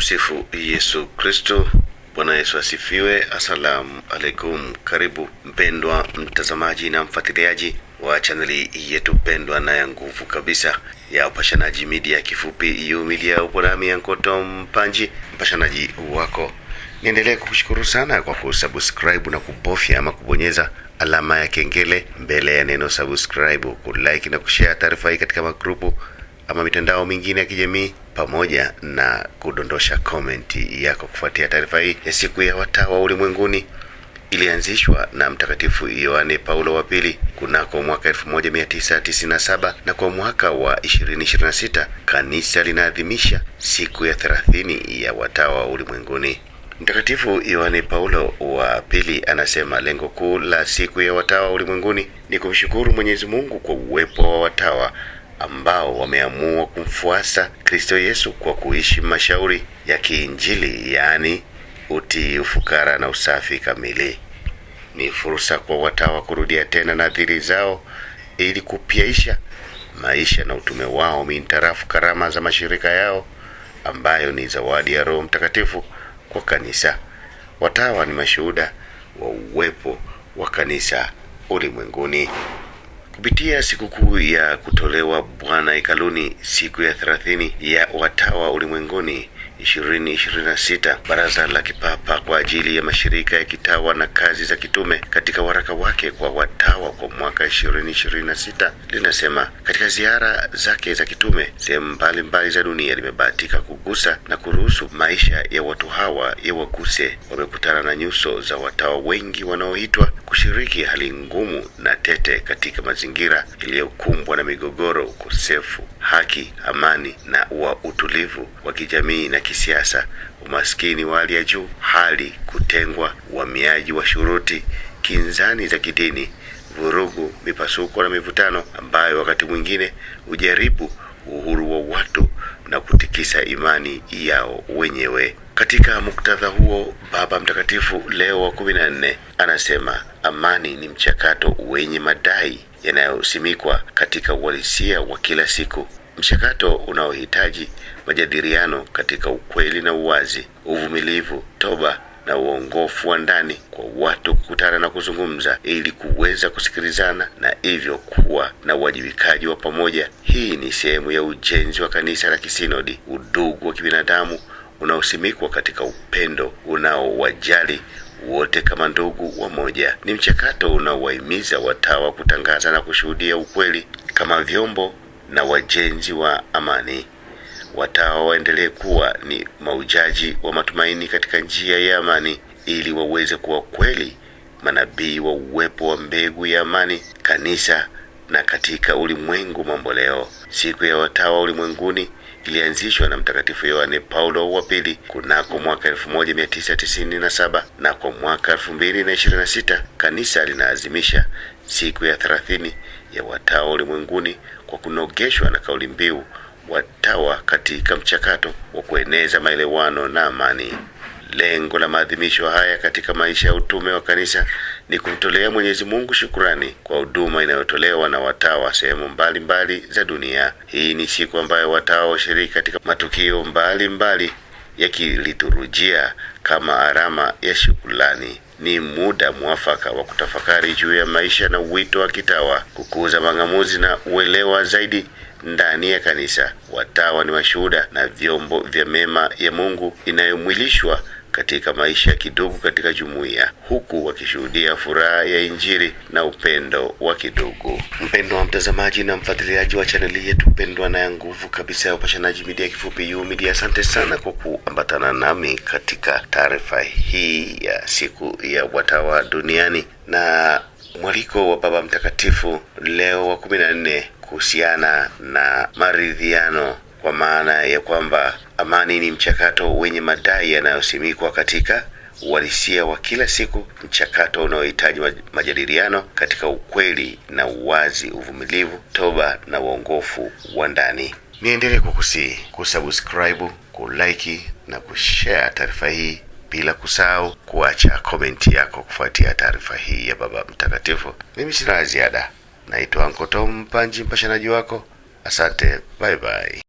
Tumsifu Yesu Kristo. Bwana Yesu asifiwe. Asalamu alaikum. Karibu mpendwa mtazamaji na mfuatiliaji wa chaneli yetu pendwa na ya nguvu kabisa ya Upashanaji Media, kifupi Media. Upo nami Ankoto Mpanji, mpashanaji wako. Niendelee kukushukuru sana kwa kusubscribe na kubofya ama kubonyeza alama ya kengele mbele ya neno subscribe, kulike na kushare taarifa hii katika magrupu ama mitandao mingine ya kijamii, pamoja na kudondosha komenti yako kufuatia taarifa hii ya siku ya watawa ulimwenguni. Ilianzishwa na Mtakatifu Yohane Paulo wa pili kunako mwaka 1997, na kwa mwaka wa 2026 kanisa linaadhimisha siku ya 30 ya watawa ulimwenguni. Mtakatifu Yohane Paulo wa pili anasema lengo kuu la siku ya watawa ulimwenguni ni kumshukuru Mwenyezi Mungu kwa uwepo wa watawa ambao wameamua kumfuasa Kristo Yesu kwa kuishi mashauri ya kiinjili, yaani utii, ufukara na usafi kamili. Ni fursa kwa watawa kurudia tena nadhiri zao ili kupiaisha maisha na utume wao mintarafu karama za mashirika yao, ambayo ni zawadi ya Roho Mtakatifu kwa kanisa. Watawa ni mashuhuda wa uwepo wa kanisa ulimwenguni. Kupitia sikukuu ya kutolewa Bwana hekaluni, siku ya 30 ya watawa ulimwenguni 2026, Baraza la Kipapa kwa ajili ya mashirika ya kitawa na kazi za kitume katika waraka wake kwa watawa kwa mwaka 2026 linasema, katika ziara zake za kitume sehemu mbalimbali za dunia limebahatika kugusa na kuruhusu maisha ya watu hawa ya waguse. Wamekutana na nyuso za watawa wengi wanaoitwa kushiriki hali ngumu na tete katika mazingira iliyokumbwa na migogoro, ukosefu haki, amani na utulivu wa kijamii na kisiasa, umaskini wa hali ya juu, hali kutengwa, uhamiaji wa shuruti, kinzani za kidini, vurugu, mipasuko na mivutano ambayo wakati mwingine hujaribu uhuru wa watu na kutikisa imani yao wenyewe. Katika muktadha huo, Baba Mtakatifu Leo wa 14 anasema amani ni mchakato wenye madai yanayosimikwa katika uhalisia wa kila siku, mchakato unaohitaji majadiliano katika ukweli na uwazi, uvumilivu, toba na uongofu wa ndani kwa watu kukutana na kuzungumza ili kuweza kusikilizana na hivyo kuwa na uwajibikaji wa pamoja. Hii ni sehemu ya ujenzi wa kanisa la kisinodi, udugu wa kibinadamu unaosimikwa katika upendo unaowajali wote kama ndugu wa moja. Ni mchakato unaowahimiza watawa kutangaza na kushuhudia ukweli kama vyombo na wajenzi wa amani. Watawa waendelee kuwa ni maujaji wa matumaini katika njia ya amani, ili waweze kuwa kweli manabii wa uwepo wa mbegu ya amani kanisa na katika ulimwengu mambo leo. Siku ya watawa ulimwenguni ilianzishwa na Mtakatifu Yohane Paulo wa pili kunako mwaka 1997, na kwa mwaka 2026 kanisa linaadhimisha siku ya 30 ya watawa ulimwenguni kwa kunogeshwa na kauli mbiu watawa katika mchakato wa kueneza maelewano na amani. Lengo la maadhimisho haya katika maisha ya utume wa kanisa ni kumtolea Mwenyezi Mungu shukrani kwa huduma inayotolewa na watawa sehemu mbalimbali za dunia. Hii ni siku ambayo watawa washiriki katika matukio mbalimbali ya kiliturujia kama alama ya shukrani. Ni muda mwafaka wa kutafakari juu ya maisha na wito wa kitawa, kukuza mang'amuzi na uelewa zaidi ndani ya kanisa. Watawa ni mashuhuda na vyombo vya mema ya Mungu inayomwilishwa katika maisha ya kidugu katika jumuiya, huku wakishuhudia furaha ya Injili na upendo wa kidugu. Mpendwa wa mtazamaji na mfuatiliaji wa chaneli yetu pendwa na ya nguvu kabisa ya Upashanaji Media, kifupi Media, asante sana kwa kuambatana nami katika taarifa hii ya siku ya watawa duniani na mwaliko wa Baba Mtakatifu Leo wa 14 kuhusiana na maridhiano, kwa maana ya kwamba amani ni mchakato wenye madai yanayosimikwa katika uhalisia wa kila siku, mchakato unaohitaji majadiliano katika ukweli na uwazi, uvumilivu, toba na uongofu wa ndani. Niendelee kusubscribe, kulike na kushare taarifa hii, bila kusahau kuacha komenti yako kufuatia taarifa hii ya Baba Mtakatifu. Mimi sina ziada. Naitwa Ankoto Mpanji, mpashanaji wako. Asante, bye bye.